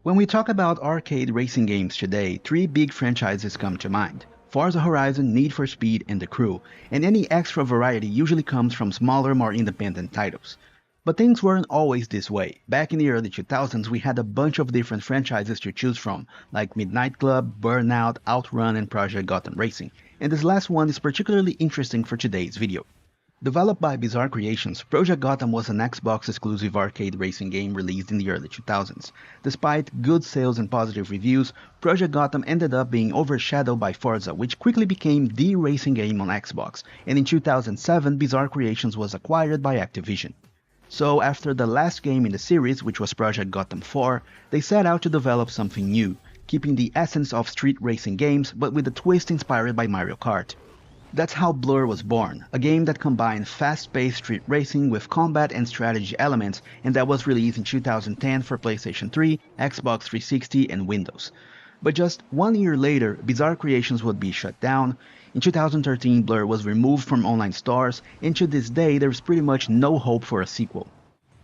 When we talk about arcade racing games today, three big franchises come to mind: Forza Horizon, Need for Speed, and The Crew, and any extra variety usually comes from smaller, more independent titles. But things weren't always this way. Back in the early 2000s, we had a bunch of different franchises to choose from, like Midnight Club, Burnout, Outrun, and Project Gotham Racing, and this last one is particularly interesting for today's video. Developed by Bizarre Creations, Project Gotham was an Xbox-exclusive arcade racing game released in the early 2000s. Despite good sales and positive reviews, Project Gotham ended up being overshadowed by Forza, which quickly became the racing game on Xbox, and in 2007 Bizarre Creations was acquired by Activision. So after the last game in the series, which was Project Gotham 4, they set out to develop something new, keeping the essence of street racing games but with a twist inspired by Mario Kart. That's how Blur was born, a game that combined fast-paced street racing with combat and strategy elements, and that was released in 2010 for PlayStation 3, Xbox 360, and Windows. But just 1 year later, Bizarre Creations would be shut down. In 2013, Blur was removed from online stores, and to this day there's pretty much no hope for a sequel.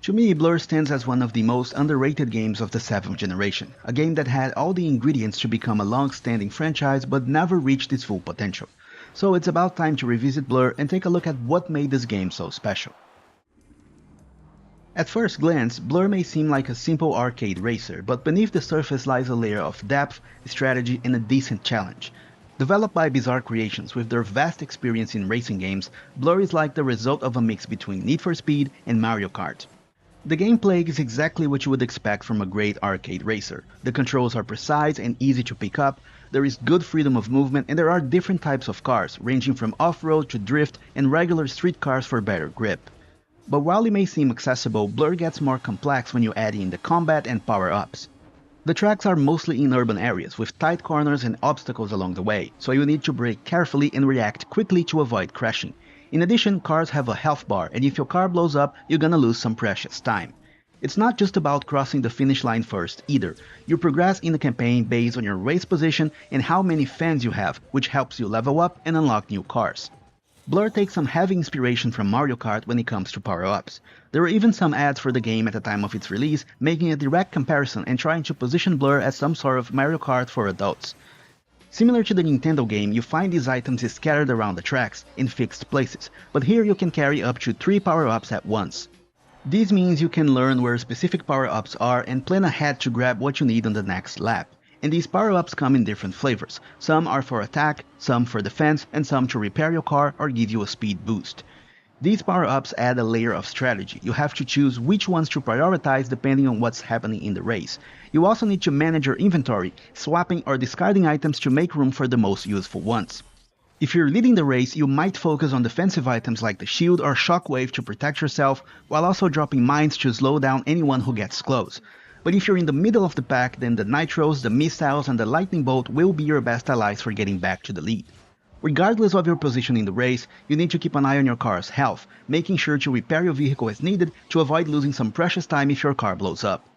To me, Blur stands as one of the most underrated games of the 7th generation, a game that had all the ingredients to become a long-standing franchise but never reached its full potential. So it's about time to revisit Blur and take a look at what made this game so special. At first glance, Blur may seem like a simple arcade racer, but beneath the surface lies a layer of depth, strategy, and a decent challenge. Developed by Bizarre Creations with their vast experience in racing games, Blur is like the result of a mix between Need for Speed and Mario Kart. The gameplay is exactly what you would expect from a great arcade racer. The controls are precise and easy to pick up, there is good freedom of movement, and there are different types of cars, ranging from off-road to drift and regular street cars for better grip. But while it may seem accessible, Blur gets more complex when you add in the combat and power-ups. The tracks are mostly in urban areas, with tight corners and obstacles along the way, so you need to brake carefully and react quickly to avoid crashing. In addition, cars have a health bar, and if your car blows up, you're gonna lose some precious time. It's not just about crossing the finish line first, either. You progress in the campaign based on your race position and how many fans you have, which helps you level up and unlock new cars. Blur takes some heavy inspiration from Mario Kart when it comes to power-ups. There were even some ads for the game at the time of its release, making a direct comparison and trying to position Blur as some sort of Mario Kart for adults. Similar to the Nintendo game, you find these items scattered around the tracks, in fixed places, but here you can carry up to 3 power-ups at once. This means you can learn where specific power-ups are and plan ahead to grab what you need on the next lap. And these power-ups come in different flavors. Some are for attack, some for defense, and some to repair your car or give you a speed boost. These power-ups add a layer of strategy. You have to choose which ones to prioritize depending on what's happening in the race. You also need to manage your inventory, swapping or discarding items to make room for the most useful ones. If you're leading the race, you might focus on defensive items like the shield or shockwave to protect yourself, while also dropping mines to slow down anyone who gets close. But if you're in the middle of the pack, then the nitros, the missiles, and the lightning bolt will be your best allies for getting back to the lead. Regardless of your position in the race, you need to keep an eye on your car's health, making sure to repair your vehicle as needed to avoid losing some precious time if your car blows up.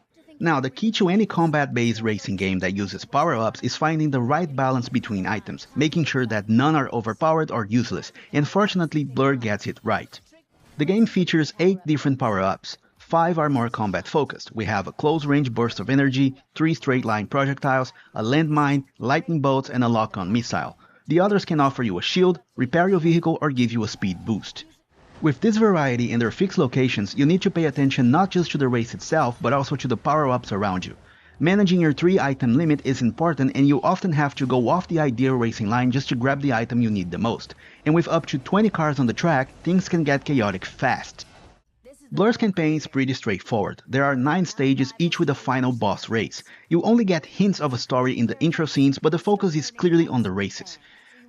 Now, the key to any combat-based racing game that uses power-ups is finding the right balance between items, making sure that none are overpowered or useless, and fortunately Blur gets it right. The game features 8 different power-ups. 5 are more combat-focused. We have a close-range burst of energy, 3 straight-line projectiles, a landmine, lightning bolts, and a lock-on missile. The others can offer you a shield, repair your vehicle, or give you a speed boost. With this variety and their fixed locations, you need to pay attention not just to the race itself, but also to the power-ups around you. Managing your 3-item limit is important, and you often have to go off the ideal racing line just to grab the item you need the most. And with up to 20 cars on the track, things can get chaotic fast. Blur's campaign is pretty straightforward. There are 9 stages, each with a final boss race. You only get hints of a story in the intro scenes, but the focus is clearly on the races.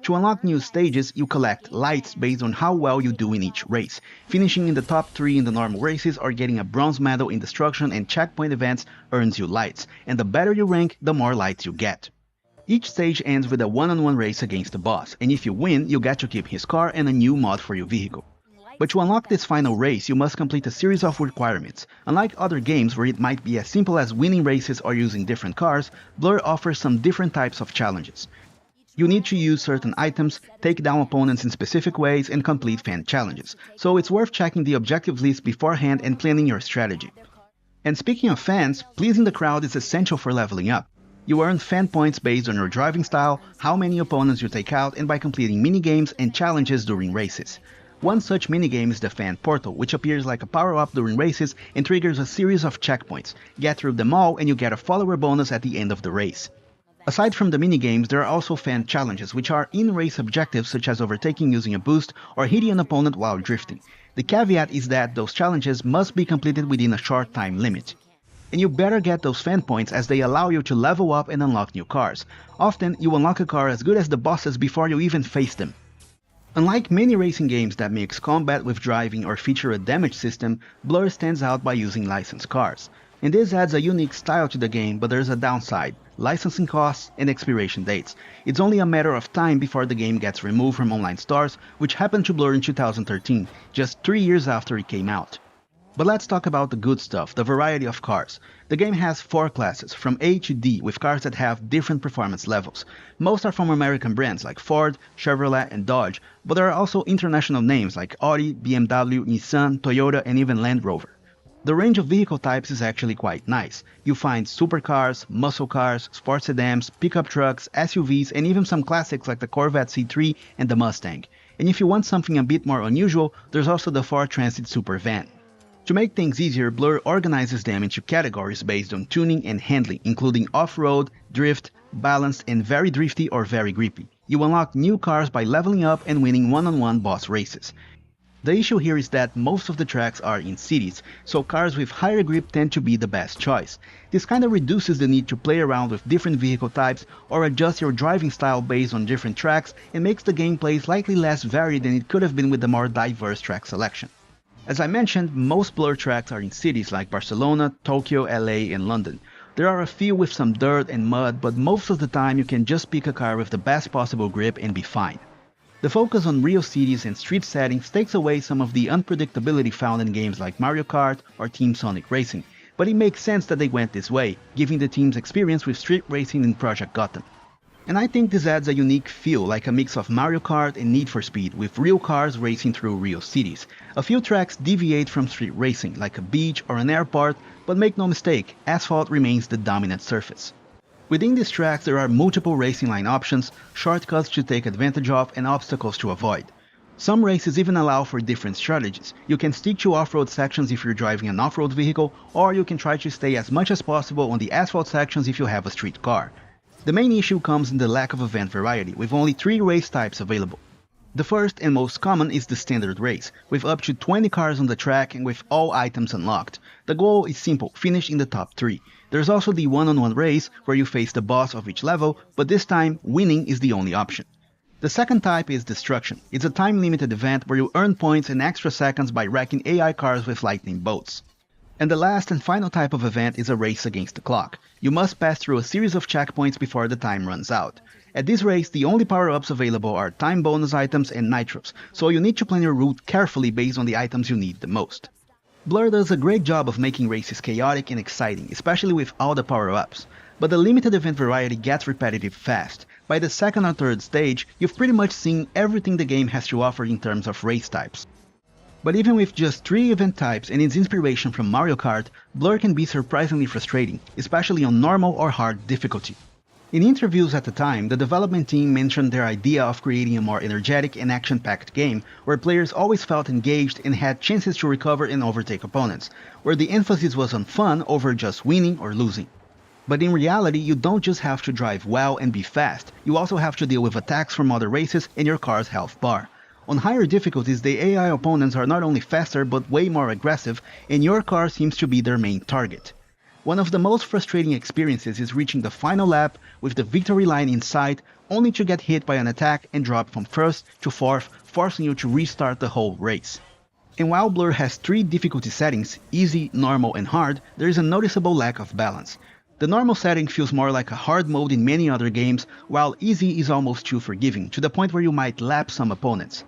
To unlock new stages, you collect lights based on how well you do in each race. Finishing in the top 3 in the normal races or getting a bronze medal in destruction and checkpoint events earns you lights, and the better you rank, the more lights you get. Each stage ends with a one-on-one race against the boss, and if you win, you get to keep his car and a new mod for your vehicle. But to unlock this final race, you must complete a series of requirements. Unlike other games where it might be as simple as winning races or using different cars, Blur offers some different types of challenges. You need to use certain items, take down opponents in specific ways, and complete fan challenges, so it's worth checking the objective list beforehand and planning your strategy. And speaking of fans, pleasing the crowd is essential for leveling up. You earn fan points based on your driving style, how many opponents you take out, and by completing minigames and challenges during races. One such minigame is the Fan Portal, which appears like a power-up during races and triggers a series of checkpoints. Get through them all and you get a follower bonus at the end of the race. Aside from the minigames, there are also fan challenges, which are in-race objectives such as overtaking using a boost or hitting an opponent while drifting. The caveat is that those challenges must be completed within a short time limit. And you better get those fan points as they allow you to level up and unlock new cars. Often, you unlock a car as good as the bosses before you even face them. Unlike many racing games that mix combat with driving or feature a damage system, Blur stands out by using licensed cars. And this adds a unique style to the game, but there's a downside: licensing costs and expiration dates. It's only a matter of time before the game gets removed from online stores, which happened to Blur in 2013, just 3 years after it came out. But let's talk about the good stuff, the variety of cars. The game has 4 classes, from A to D, with cars that have different performance levels. Most are from American brands like Ford, Chevrolet, and Dodge, but there are also international names like Audi, BMW, Nissan, Toyota, and even Land Rover. The range of vehicle types is actually quite nice. You find supercars, muscle cars, sports sedans, pickup trucks, SUVs, and even some classics like the Corvette C3 and the Mustang. And if you want something a bit more unusual, there's also the Ford Transit Super Van. To make things easier, Blur organizes them into categories based on tuning and handling, including off-road, drift, balanced, and very drifty or very grippy. You unlock new cars by leveling up and winning one-on-one boss races. The issue here is that most of the tracks are in cities, so cars with higher grip tend to be the best choice. This kinda reduces the need to play around with different vehicle types or adjust your driving style based on different tracks, and makes the gameplay slightly less varied than it could have been with a more diverse track selection. As I mentioned, most Blur tracks are in cities like Barcelona, Tokyo, LA, and London. There are a few with some dirt and mud, but most of the time you can just pick a car with the best possible grip and be fine. The focus on real cities and street settings takes away some of the unpredictability found in games like Mario Kart or Team Sonic Racing, but it makes sense that they went this way, giving the team's experience with street racing in Project Gotham. And I think this adds a unique feel, like a mix of Mario Kart and Need for Speed, with real cars racing through real cities. A few tracks deviate from street racing, like a beach or an airport, but make no mistake, asphalt remains the dominant surface. Within these tracks there are multiple racing line options, shortcuts to take advantage of, and obstacles to avoid. Some races even allow for different strategies. You can stick to off-road sections if you're driving an off-road vehicle, or you can try to stay as much as possible on the asphalt sections if you have a street car. The main issue comes in the lack of event variety, with only 3 race types available. The first and most common is the standard race, with up to 20 cars on the track and with all items unlocked. The goal is simple: finish in the top 3. There's also the one-on-one race, where you face the boss of each level, but this time, winning is the only option. The second type is Destruction. It's a time-limited event where you earn points and extra seconds by wrecking AI cars with lightning bolts. And the last and final type of event is a race against the clock. You must pass through a series of checkpoints before the time runs out. At this race, the only power-ups available are time bonus items and nitros, so you need to plan your route carefully based on the items you need the most. Blur does a great job of making races chaotic and exciting, especially with all the power-ups. But the limited event variety gets repetitive fast. By the second or third stage, you've pretty much seen everything the game has to offer in terms of race types. But even with just 3 event types and its inspiration from Mario Kart, Blur can be surprisingly frustrating, especially on normal or hard difficulty. In interviews at the time, the development team mentioned their idea of creating a more energetic and action-packed game, where players always felt engaged and had chances to recover and overtake opponents, where the emphasis was on fun over just winning or losing. But in reality, you don't just have to drive well and be fast, you also have to deal with attacks from other races and your car's health bar. On higher difficulties, the AI opponents are not only faster but way more aggressive, and your car seems to be their main target. One of the most frustrating experiences is reaching the final lap with the victory line in sight, only to get hit by an attack and drop from first to fourth, forcing you to restart the whole race. And while Blur has 3 difficulty settings, easy, normal, and hard, there is a noticeable lack of balance. The normal setting feels more like a hard mode in many other games, while easy is almost too forgiving, to the point where you might lap some opponents.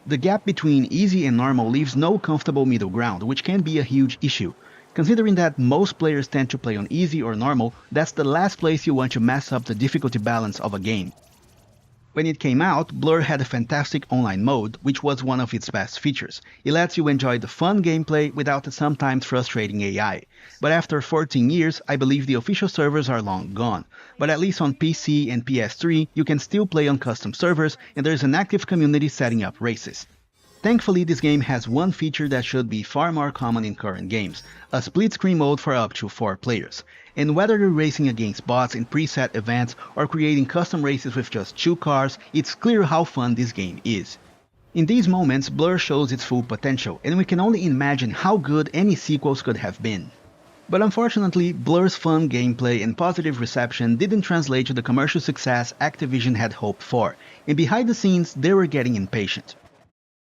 The gap between easy and normal leaves no comfortable middle ground, which can be a huge issue. Considering that most players tend to play on easy or normal, that's the last place you want to mess up the difficulty balance of a game. When it came out, Blur had a fantastic online mode, which was one of its best features. It lets you enjoy the fun gameplay without the sometimes frustrating AI. But after 14 years, I believe the official servers are long gone. But at least on PC and PS3, you can still play on custom servers, and there's an active community setting up races. Thankfully, this game has one feature that should be far more common in current games, a split-screen mode for up to 4 players. And whether you're racing against bots in preset events or creating custom races with just 2 cars, it's clear how fun this game is. In these moments, Blur shows its full potential, and we can only imagine how good any sequels could have been. But unfortunately, Blur's fun gameplay and positive reception didn't translate to the commercial success Activision had hoped for, and behind the scenes, they were getting impatient.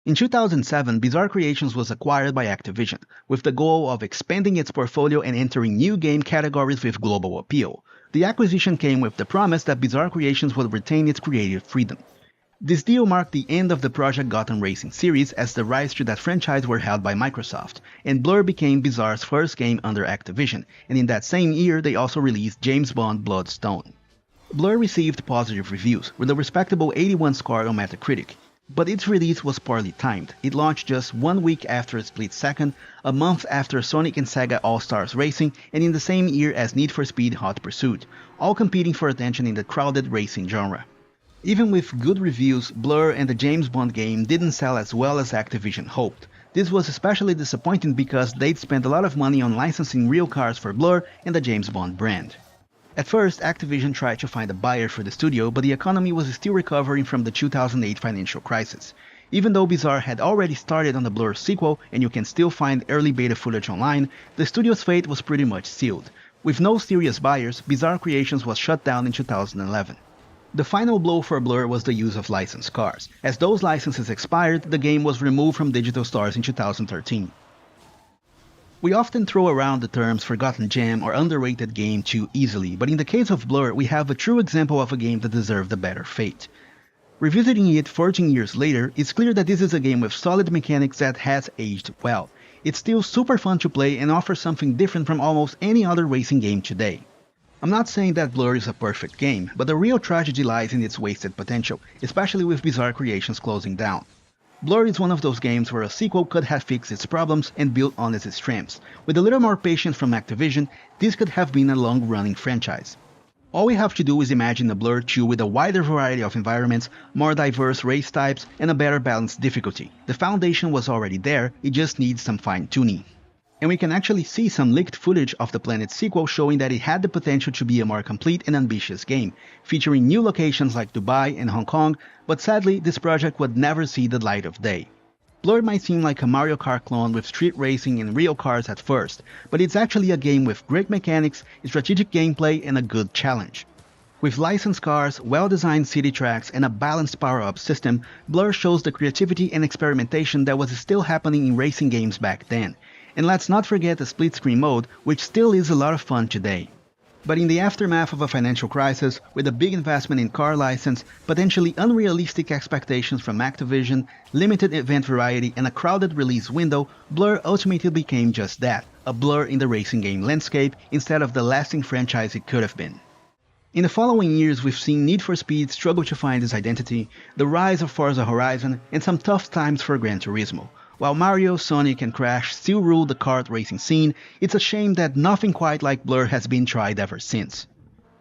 In 2007, Bizarre Creations was acquired by Activision, with the goal of expanding its portfolio and entering new game categories with global appeal. The acquisition came with the promise that Bizarre Creations would retain its creative freedom. This deal marked the end of the Project Gotham Racing series, as the rights to that franchise were held by Microsoft, and Blur became Bizarre's first game under Activision, and in that same year they also released James Bond Bloodstone. Blur received positive reviews, with a respectable 81 score on Metacritic. But its release was poorly timed. It launched just 1 week after Split Second, a month after Sonic and Sega All-Stars Racing, and in the same year as Need for Speed Hot Pursuit, all competing for attention in the crowded racing genre. Even with good reviews, Blur and the James Bond game didn't sell as well as Activision hoped. This was especially disappointing because they'd spent a lot of money on licensing real cars for Blur and the James Bond brand. At first, Activision tried to find a buyer for the studio, but the economy was still recovering from the 2008 financial crisis. Even though Bizarre had already started on the Blur sequel, and you can still find early beta footage online, the studio's fate was pretty much sealed. With no serious buyers, Bizarre Creations was shut down in 2011. The final blow for Blur was the use of licensed cars. As those licenses expired, the game was removed from digital stores in 2013. We often throw around the terms forgotten gem or underrated game too easily, but in the case of Blur, we have a true example of a game that deserved a better fate. Revisiting it 14 years later, it's clear that this is a game with solid mechanics that has aged well. It's still super fun to play and offers something different from almost any other racing game today. I'm not saying that Blur is a perfect game, but the real tragedy lies in its wasted potential, especially with Bizarre Creations closing down. Blur is one of those games where a sequel could have fixed its problems and built on its strengths. With a little more patience from Activision, this could have been a long-running franchise. All we have to do is imagine a Blur 2 with a wider variety of environments, more diverse race types, and a better balanced difficulty. The foundation was already there, it just needs some fine-tuning. And we can actually see some leaked footage of the Planet sequel showing that it had the potential to be a more complete and ambitious game, featuring new locations like Dubai and Hong Kong, but sadly this project would never see the light of day. Blur might seem like a Mario Kart clone with street racing and real cars at first, but it's actually a game with great mechanics, strategic gameplay, and a good challenge. With licensed cars, well-designed city tracks, and a balanced power-up system, Blur shows the creativity and experimentation that was still happening in racing games back then. And let's not forget the split-screen mode, which still is a lot of fun today. But in the aftermath of a financial crisis, with a big investment in car license, potentially unrealistic expectations from Activision, limited event variety, and a crowded release window, Blur ultimately became just that, a blur in the racing game landscape instead of the lasting franchise it could have been. In the following years, we've seen Need for Speed struggle to find its identity, the rise of Forza Horizon, and some tough times for Gran Turismo. While Mario, Sonic, and Crash still rule the kart racing scene, it's a shame that nothing quite like Blur has been tried ever since.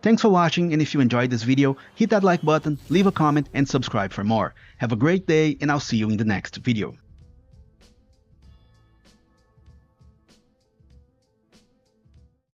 Thanks for watching, and if you enjoyed this video, hit that like button, leave a comment, and subscribe for more. Have a great day, and I'll see you in the next video.